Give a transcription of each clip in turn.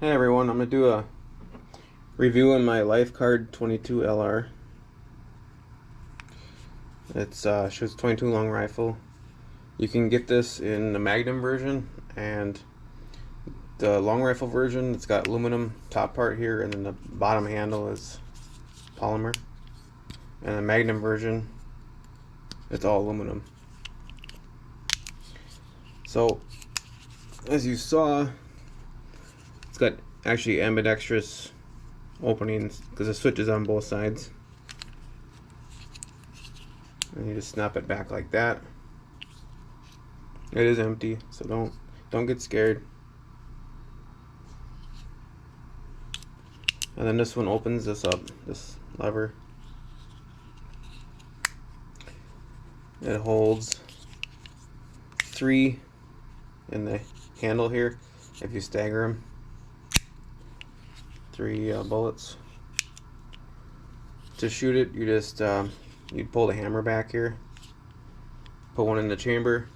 Hey everyone, I'm going to do a review on my Lifecard 22 LR. It's shoots 22 long rifle. You can get this in the Magnum version and the long rifle version. It's got aluminum top part here, and then the bottom handle is polymer. And the Magnum version, it's all aluminum. So as you saw, it's got actually ambidextrous openings because the switch is on both sides, and you just snap it back like that. It is empty, so don't get scared. And then this one opens this up, this lever. It holds 3 in the handle here if you stagger them. 3 bullets. To shoot it, you just you'd pull the hammer back here, put one in the chamber,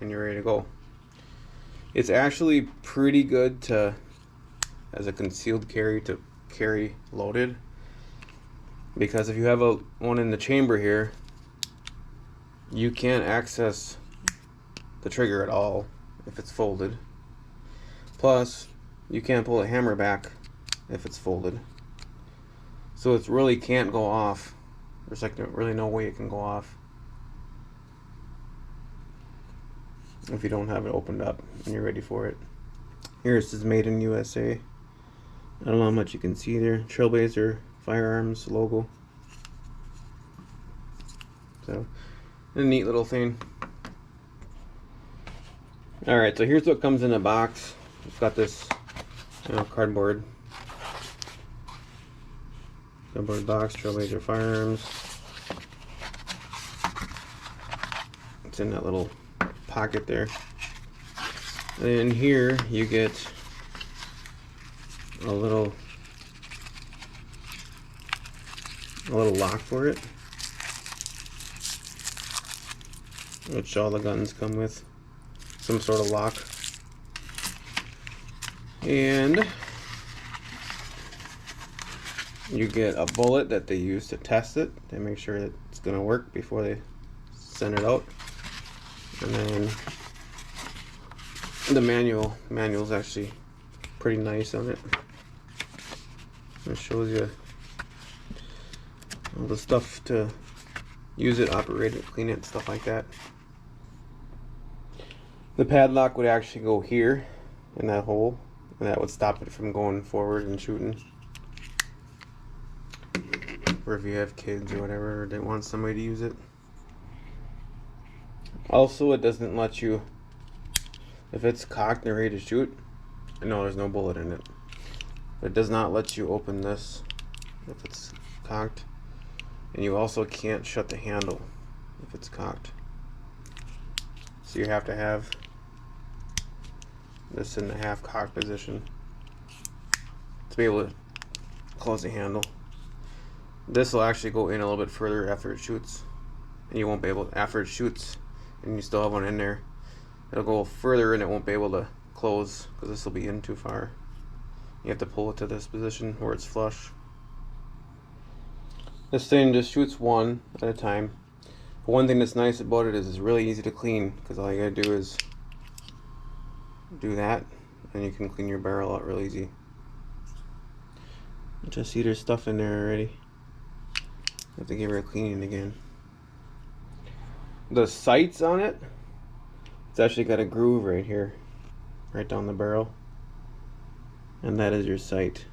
and you're ready to go. It's actually pretty good to as a concealed carry, to carry loaded, because if you have one in the chamber here, you can't access the trigger at all if it's folded. Plus, you can't pull the hammer back if it's folded. So it really can't go off. There's like really no way it can go off if you don't have it opened up and you're ready for it. Here it says made in USA. I don't know how much you can see there. Trailblazer Firearms logo. So, a neat little thing. Alright, so here's what comes in the box. It's got this cardboard box, Trailblazer Firearms. It's in that little pocket there. And in here you get a little lock for it, which all the guns come with, some sort of lock. And you get a bullet that they use to test it. They make sure that it's going to work before they send it out. And then the manual's actually pretty nice on it. It shows you all the stuff to use it, operate it, clean it, stuff like that. The padlock would actually go here in that hole, and that would stop it from going forward and shooting. Or if you have kids or whatever, or they want somebody to use it. Also, it doesn't let you, if it's cocked and ready to shoot, no, there's no bullet in it. But it does not let you open this if it's cocked. And you also can't shut the handle if it's cocked. So you have to have this in the half cocked position to be able to close the handle. This will actually go in a little bit further after it shoots, and you won't be able to, after it shoots and you still have one in there, it'll go further and it won't be able to close because this will be in too far. You have to pull it to this position where it's flush. This thing just shoots one at a time. But one thing that's nice about it is it's really easy to clean, because all you gotta do is do that and you can clean your barrel out real easy. Just see there's stuff in there already. Have to give her a cleaning again. The sights on it, it's actually got a groove right here, right down the barrel, and that is your sight.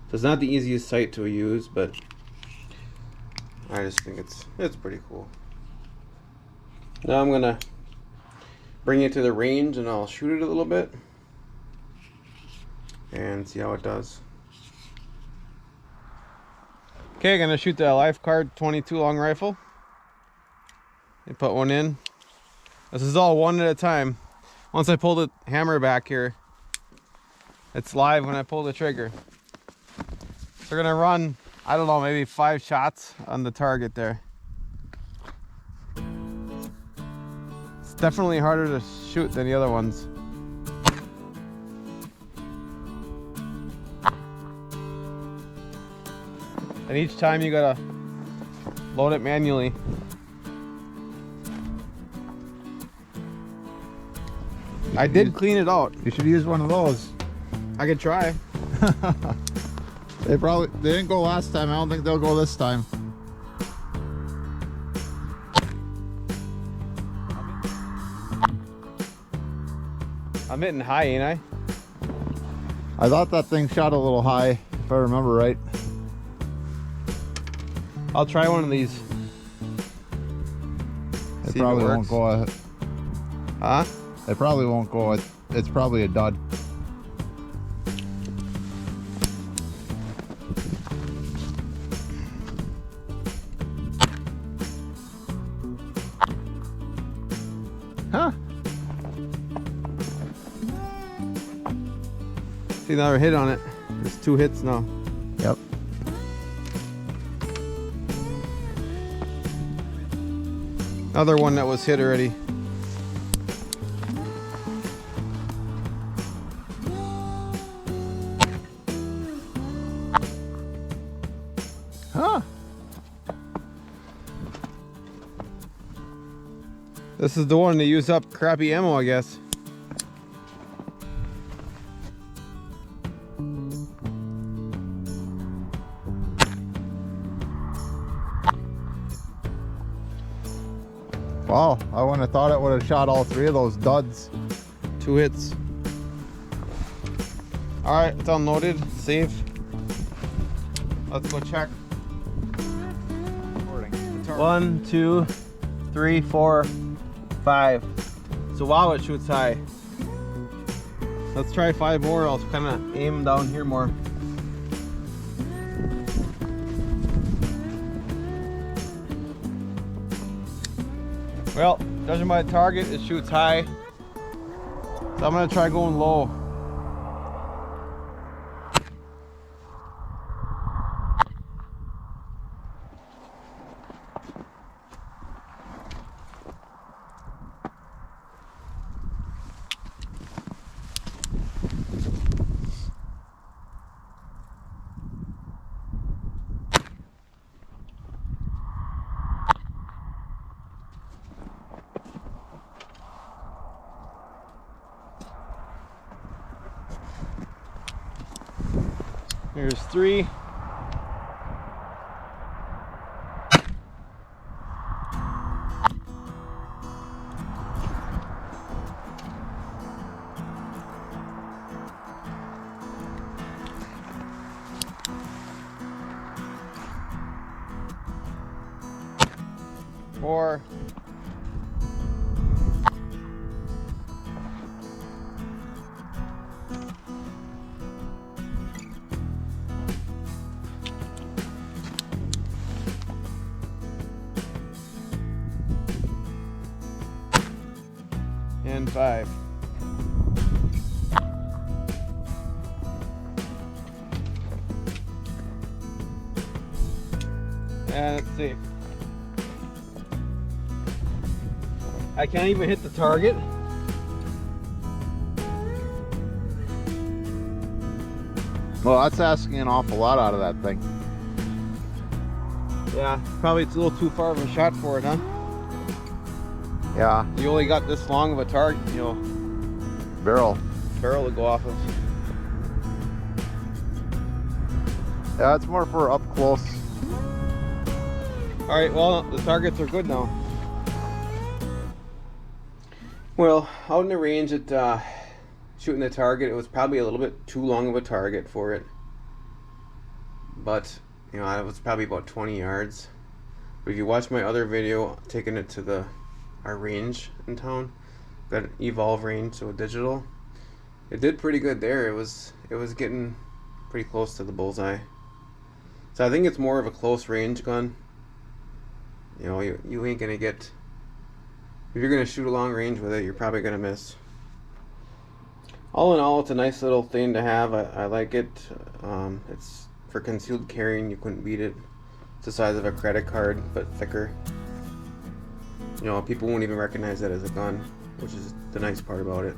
So it's not the easiest sight to use, but I just think it's pretty cool. Now I'm gonna bring it to the range and I'll shoot it a little bit and see how it does. Okay, gonna shoot the Lifecard 22 long rifle. You put one in. This is all one at a time. Once I pull the hammer back here, it's live when I pull the trigger. So we're gonna run, I don't know, maybe 5 shots on the target there. It's definitely harder to shoot than the other ones. And each time you gotta load it manually. I did clean it out. You should use one of those. I could try. They didn't go last time. I don't think they'll go this time. I'm hitting high, ain't I? I thought that thing shot a little high, if I remember right. I'll try one of these. It probably won't go. Huh? It probably won't go. It's probably a dud. Huh? See, another hit on it. There's 2 hits now. Yep. Another one that was hit already. Huh? This is the one to use up crappy ammo, I guess. Wow, I wouldn't have thought it would have shot all 3 of those duds. 2 hits. Alright, it's unloaded, saved. Let's go check. 1, 2, 3, 4, 5. So wow, it shoots high. Let's try 5 more. I'll kind of aim down here more. Well, judging by the target, it shoots high. So I'm gonna try going low. Here's 3. Four. And 5. And let's see. I can't even hit the target. Well, that's asking an awful lot out of that thing. Yeah, probably it's a little too far of a shot for it, huh? Yeah. You only got this long of a target, you know, Barrel. barrel to go off of. Yeah, it's more for up close. All right, well, the targets are good now. Well, out in the range at shooting the target, it was probably a little bit too long of a target for it. But, you know, it was probably about 20 yards. But if you watch my other video, taking it to our range in town, got an Evolve range, so digital. It did pretty good there. It was getting pretty close to the bullseye. So I think it's more of a close range gun. You know, you ain't gonna get, if you're gonna shoot a long range with it, you're probably gonna miss. All in all, it's a nice little thing to have. I like it. It's for concealed carrying. You couldn't beat it. It's the size of a credit card, but thicker. You know, people won't even recognize that as a gun, which is the nice part about it.